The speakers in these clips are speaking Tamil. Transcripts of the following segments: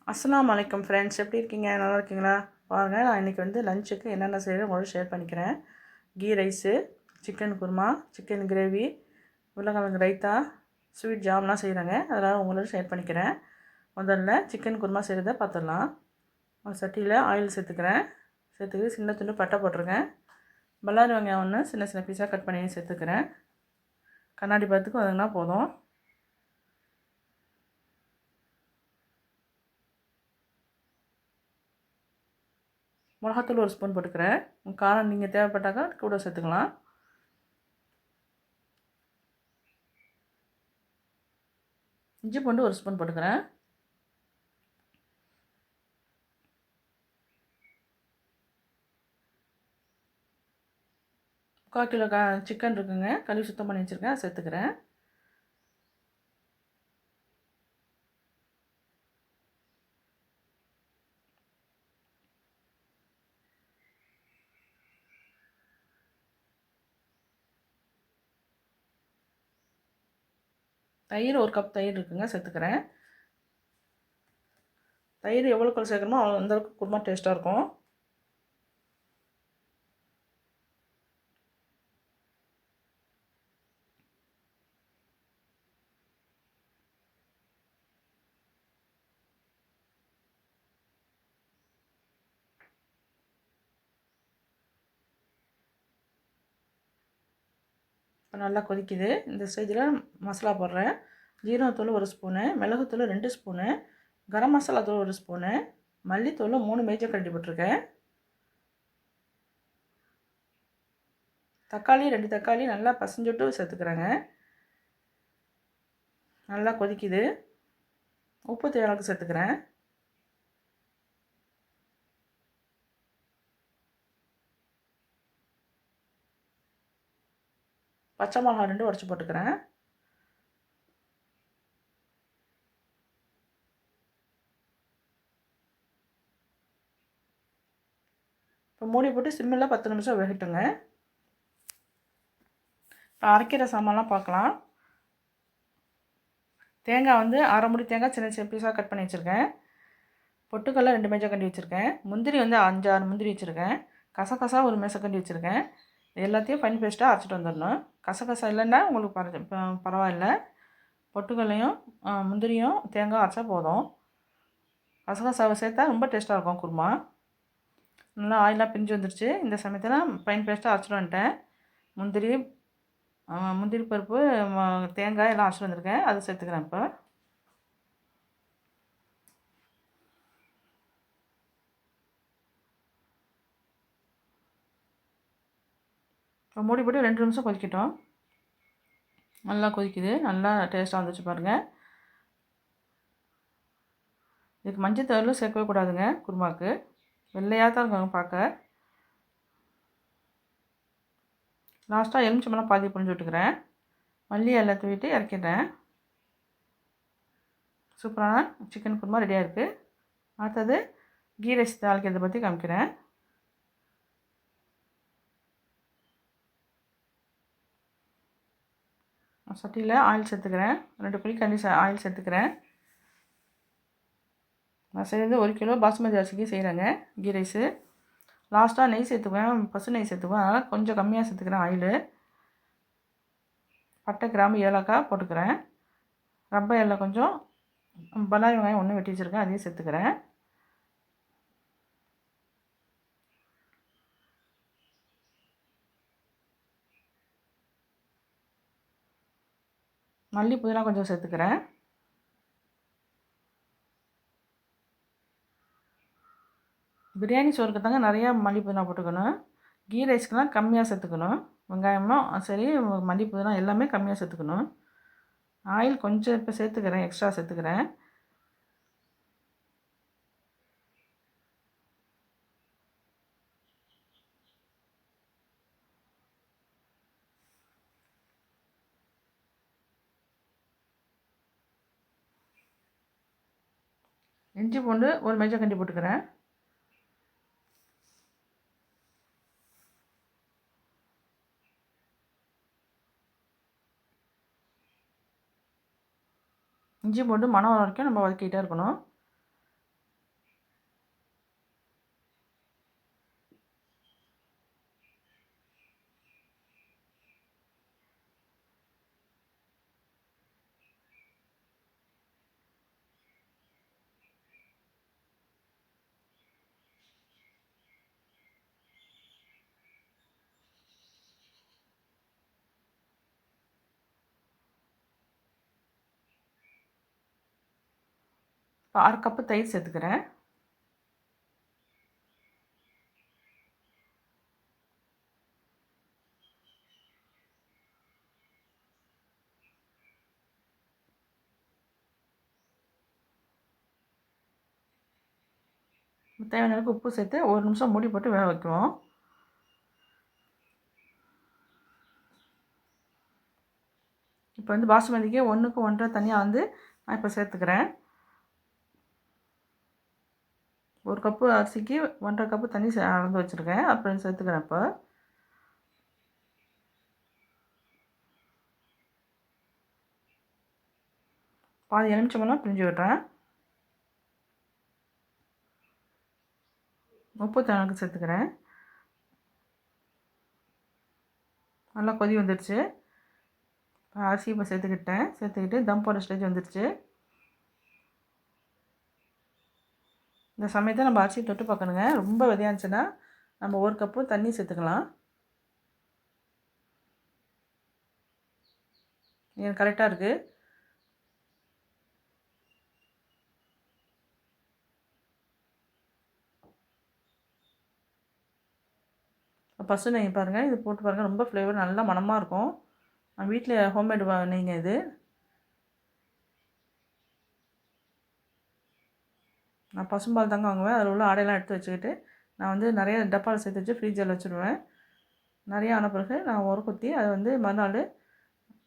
அஸ்ஸலாமு அலைக்கும் ஃப்ரெண்ட்ஸ், எப்படி இருக்கீங்க? நல்லா இருக்கீங்களா? பாருங்கள், நான் இன்றைக்கி லஞ்சுக்கு என்னென்ன செய்கிறேன் உங்களோட ஷேர் பண்ணிக்கிறேன். Ghee rice, chicken kurma, chicken gravy, உருளைக்கிழங்கு ரைத்தா, ஸ்வீட் ஜாம்லாம் செய்கிறேங்க. அதனால் உங்களோட ஷேர் பண்ணிக்கிறேன். முதல்ல சிக்கன் குருமா செய்கிறத பார்த்துடலாம். ஒரு சட்டியில் ஆயில் சேர்த்துக்கிட்டு சின்ன துண்டு பட்டை போட்டிருக்கேன். பல்லாரி வெங்காயம் ஒன்று சின்ன சின்ன பீஸாக கட் பண்ணி சேர்த்துக்கிறேன். கண்ணாடி பதத்துக்கு வதங்கினா போதும். மிளகாத்தூள் ஒரு ஸ்பூன் போட்டுக்கிறேன். காரம் நீங்கள் தேவைப்பட்டாக்கா கூட சேர்த்துக்கலாம். இஞ்சி பூண்டு ஒரு ஸ்பூன் போட்டுக்கிறேன். முக்கால் கிலோ சிக்கன் இருக்குங்க, கழுவி சுத்தம் பண்ணி வச்சுருக்கேன், அதை சேர்த்துக்கிறேன். தயிர் ஒரு கப் தயிர் இருக்குங்க, சேர்த்துக்கிறேன். தயிர் எவ்வளோக்கு சேர்க்கணுமோ அவ்வளோ அந்தளவுக்கு குருமா டேஸ்ட்டாக இருக்கும். இப்போ நல்லா கொதிக்குது. இந்த ஸ்டேஜில் மசாலா போடுறேன். ஜீரகத்தூள் ஒரு ஸ்பூனு, மிளகுத்தூள் 2 ஸ்பூனு, கரம் மசாலா தூள் ஒரு ஸ்பூனு, மல்லித்தூள் 3 மேஜர் கரண்டி போட்டிருக்கேன். தக்காளி 2 தக்காளி நல்லா பசஞ்சுட்டு சேர்த்துக்கிறேங்க. நல்லா கொதிக்குது. உப்பு தேவையான சேர்த்துக்கிறேன். பச்சை மிளகா 2 உடச்சி போட்டுக்கிறேன். இப்போ மூடி போட்டு சிம்மில் 10 நிமிஷம் வேகட்டுங்க. இப்போ அரைக்கிற சாமான்லாம் பார்க்கலாம். தேங்காய் அரை முடி தேங்காய் சின்ன சின்ன பீஸாக கட் பண்ணி வச்சுருக்கேன். பொட்டுக்கடலை 2 மேஜக்கண்டி வச்சுருக்கேன். முந்திரி 5, 6 முந்திரி வச்சுருக்கேன். கசகசா ஒரு மேசக்கண்டி வச்சுருக்கேன். எல்லாத்தையும் ஃபைன் பேஸ்ட்டாக அரைச்சிட்டு வந்துடணும். கசகசா இல்லைன்னா உங்களுக்கு பரவாயில்ல. பொட்டுக்கடலையும் முந்திரியும் தேங்காய் அரைச்சா போதும். கசகசாவை சேர்த்தா ரொம்ப டேஸ்ட்டாக இருக்கும் குருமா. நல்லா ஆயிலாக பிரிஞ்சு வந்துருச்சு. இந்த சமயத்தில் ஃபைன் பேஸ்ட்டாக அரைச்சிட்டு வந்துட்டேன். முந்திரி பருப்பு, தேங்காய் எல்லாம் அரைச்சிட்டு வந்திருக்கேன், அதை சேர்த்துக்கிறேன். இப்போ மூடி போட்டு 2 நிமிஷம் கொதிக்கட்டும். நல்லா கொதிக்குது, நல்லா டேஸ்ட்டாக வந்துச்சு பாருங்கள். இதுக்கு மஞ்சள் தூள் சேர்க்கவே கூடாதுங்க. குருமாவுக்கு வெள்ளையாக தான் இருக்காங்க பார்க்க. லாஸ்ட்டாக எலுமிச்சம்பழம் பாதி புழிஞ்சு விட்டுக்கிறேன். மல்லி எல்லாம் தூவிட்டு இறக்கிடுறேன். சூப்பரான சிக்கன் குருமா ரெடியாக இருக்குது. அடுத்தது கீ ரைஸ் தாளிக்கிறதை பற்றி காமிக்கிறேன். சட்டியில் ஆயில் சேர்த்துக்கிறேன். 2 குழிக்கரண்டி ஆயில் சேர்த்துக்கிறேன். நான் செய்கிறது 1 கிலோ பாசுமதி அரிசிக்கு செய்கிறேங்க கீ ரைஸு. லாஸ்ட்டாக நெய் சேர்த்துக்குவேன், பசு நெய் சேர்த்துக்குவேன். அதனால் கொஞ்சம் கம்மியாக சேர்த்துக்கிறேன் ஆயிலு. பட்டை, கிராம்பு, ஏலக்காய் போட்டுக்கிறேன். ரப்பை எல்லாம் கொஞ்சம், பல்லாரி வெங்காயம் 1 வெட்டி வச்சுருக்கேன், அதையும் சேர்த்துக்கிறேன். மல்லி புதினா கொஞ்சம் சேர்த்துக்கிறேன். பிரியாணி சோறுக்கு தாங்க நிறையா மல்லி புதினா போட்டுக்கணும். கீ ரைஸ்க்குலாம் கம்மியாக சேர்த்துக்கணும். வெங்காயமும் சரி, மல்லி புதினா எல்லாமே கம்மியாக சேர்த்துக்கணும். ஆயில் கொஞ்சம் இப்போ சேர்த்துக்கிறேன், எக்ஸ்ட்ரா சேர்த்துக்கிறேன். இஞ்சி பூண்டு ஒரு மேஜர் கண்டி போட்டுக்கிறேன். இஞ்சி பூண்டு மணம் வர வரைக்கும் நம்ம வதக்கிட்டே இருக்கணும். இப்போ 1/2 கப்பு தயிர் சேர்த்துக்கிறேன். தேவையான அளவுக்கு உப்பு சேர்த்து 1 நிமிஷம் மூடி போட்டு வேக வைக்குவோம். இப்போ வந்து பாசுமதிக்கு 1க்கு 1 1/2 தனியாக வந்து நான் இப்போ சேர்த்துக்கிறேன். 1 கப்பு அரிசிக்கு 1 1/2 கப்பு தண்ணி அளந்து வச்சுருக்கேன். அப்புறம் சேர்த்துக்கிறேன். இப்போ பாதி எலுமிச்சம்பழம் பிழிஞ்சு விடுறேன். உப்பு தேவைக்கு சேர்த்துக்கிறேன். நல்லா கொதி வந்துடுச்சு. அரிசி இப்போ சேர்த்துக்கிட்டு தம் போடுற ஸ்டேஜ் வந்துடுச்சு. இந்த சமயத்தை நம்ம அரிசி தொட்டு பார்க்கணுங்க. ரொம்ப விதையாச்சுன்னா நம்ம 1 கப்பு தண்ணி சேர்த்துக்கலாம். இது கரெக்டாக இருக்குது. பசு நெய் பாருங்கள், இது போட்டு பாருங்கள். ரொம்ப ஃப்ளேவர் நல்லா மணமாக இருக்கும். நான் வீட்டில் ஹோம்மேடு நெய்ங்க இது. நான் பசும்பால் தாங்க வாங்குவேன். அதில் உள்ள ஆடையெல்லாம் எடுத்து வச்சுக்கிட்டு நான் வந்து நிறைய டப்பாவில் சேர்த்து வச்சு ஃப்ரீஜரில் வச்சுருவேன். நிறைய ஆன பிறகு நான் உர குத்தி அதை வந்து மறுநாள்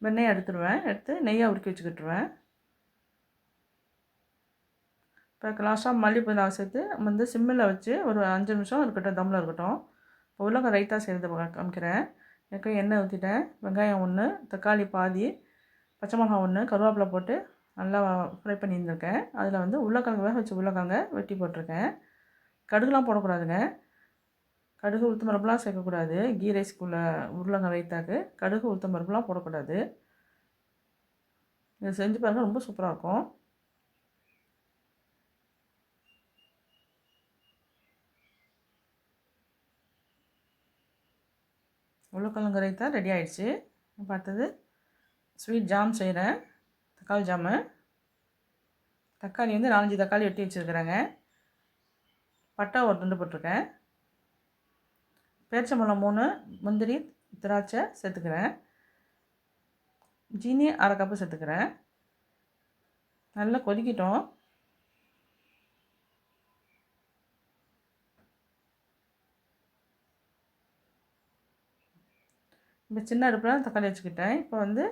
வெண்ணெயை எடுத்து நெய்யாக உருக்கி வச்சுக்கிட்டுருவேன். இப்போ லாஸ்ட்டாக மல்லிப்பூ நான் சேர்த்து வந்து சிம்மில் வச்சு ஒரு 5 நிமிஷம் இருக்கட்டும், தம்மில் இருக்கட்டும். இப்போ உருளைக்கிழங்கு ரைத்தா செய்கிறது காமிக்கிறேன். எனக்கு எண்ணெய் ஊற்றிட்டேன். வெங்காயம் 1, தக்காளி பாதி, பச்சை மிளகாய் 1, கருவேப்பிலை போட்டு நல்லா ஃப்ரை பண்ணியிருந்திருக்கேன். அதில் வந்து உருளைக்கிழங்கு வேக வச்சு உருளைக்கிழங்க வெட்டி போட்டிருக்கேன். கடுகுலாம் போடக்கூடாதுங்க. கடுகு உளுத்தம் பருப்புலாம் சேர்க்கக்கூடாது. கீ ரைஸ்க்குள்ள உருளைக்கிழங்கு ரைத்தாக்கு கடுகு உளுத்தம் பருப்புலாம் போடக்கூடாது. இதை செஞ்சு பாருங்கள், ரொம்ப சூப்பராக இருக்கும். உருளைக்கிழங்கு ரைத்தா ரெடி ஆகிடுச்சு. பார்த்தது ஸ்வீட் ஜாம் செய்கிறேன். தக்காளி ஜாமு. தக்காளி வந்து 4-5 தக்காளி வெட்டி வச்சுருக்கிறேங்க. பட்டை ஒரு 2 போட்டிருக்கேன். பேரிச்சம்பழம் 3, முந்திரி, திராட்சை சேர்த்துக்கிறேன். ஜீனி 1/2 கப்பு சேர்த்துக்கிறேன். நல்லா கொதிக்கிட்டோம். இப்போ சின்ன அடுப்பில் தக்காளி வச்சுக்கிட்டேன். இப்போ வந்து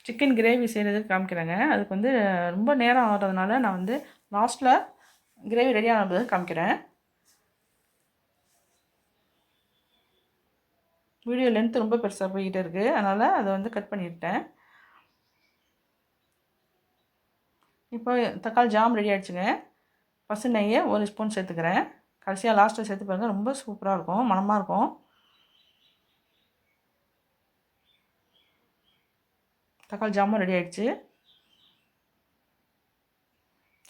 சிக்கன் கிரேவி செய்கிறதுக்கு காமிக்கிறேங்க. அதுக்கு வந்து ரொம்ப நேரம் ஆகிறதுனால நான் வந்து லாஸ்ட்டில் கிரேவி ரெடி ஆனது காமிக்கிறேன். வீடியோ லென்த்து ரொம்ப பெருசாக போய்கிட்டே இருக்குது, அதனால் அதை வந்து கட் பண்ணிவிட்டேன். இப்போ தக்காளி ஜாம் ரெடி ஆகிடுச்சுங்க. பசு நெய்யை 1 ஸ்பூன் சேர்த்துக்கிறேன். கடைசியாக லாஸ்ட்டில் சேர்த்து பாருங்கள், ரொம்ப சூப்பராக இருக்கும், மணமாக இருக்கும். தக்காளி ஜாமும் ரெடி ஆகிடுச்சு.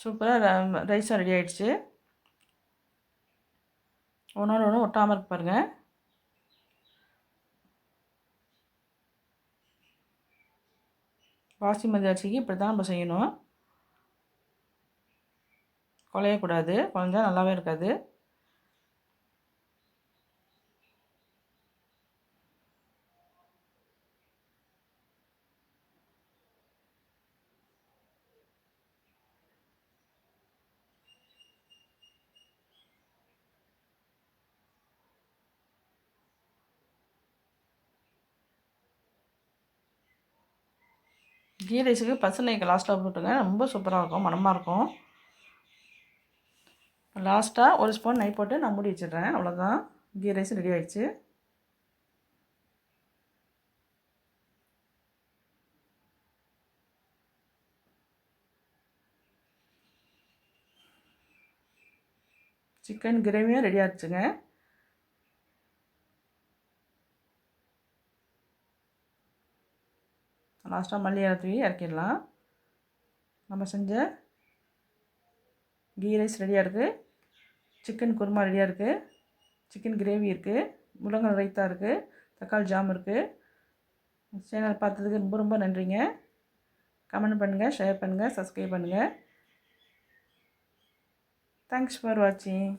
சூப்பராக ரைஸும் ரெடி ஆகிடுச்சு. ஒன்றோட ஒன்று ஒட்டாமல் இருக்கு பாருங்கள். பாசுமதி அரிசிக்கு இப்படி தான் நம்ம செய்யணும். குழையக்கூடாது, குழஞ்சா நல்லாவே இருக்காது. கீ ரைஸுக்கு பசு நெய்க்கு லாஸ்ட்டாக போட்டுங்க, ரொம்ப சூப்பராக இருக்கும், மணமாக இருக்கும். லாஸ்ட்டாக 1 ஸ்பூன் நெய் போட்டு நான் மூடி வச்சிடுறேன். அவ்வளோதான், கீ ரைஸ் ரெடி ஆகிடுச்சு. சிக்கன் கிரேவியும் ரெடி ஆகிடுச்சுங்க. லாஸ்ட்டாக மல்லி இலை தூவி இறக்கிடலாம். நம்ம செஞ்ச கீ ரைஸ் ரெடியாக இருக்குது. சிக்கன் குருமா ரெடியாக இருக்குது. சிக்கன் கிரேவி இருக்குது. முள்ளங்கி ரைத்தா இருக்குது. தக்காளி ஜாம் இருக்குது. சேனல் பார்த்ததுக்கு ரொம்ப ரொம்ப நன்றிங்க. கமெண்ட் பண்ணுங்கள், ஷேர் பண்ணுங்கள், சப்ஸ்கிரைப் பண்ணுங்கள். தேங்க்ஸ் ஃபார் வாட்சிங்.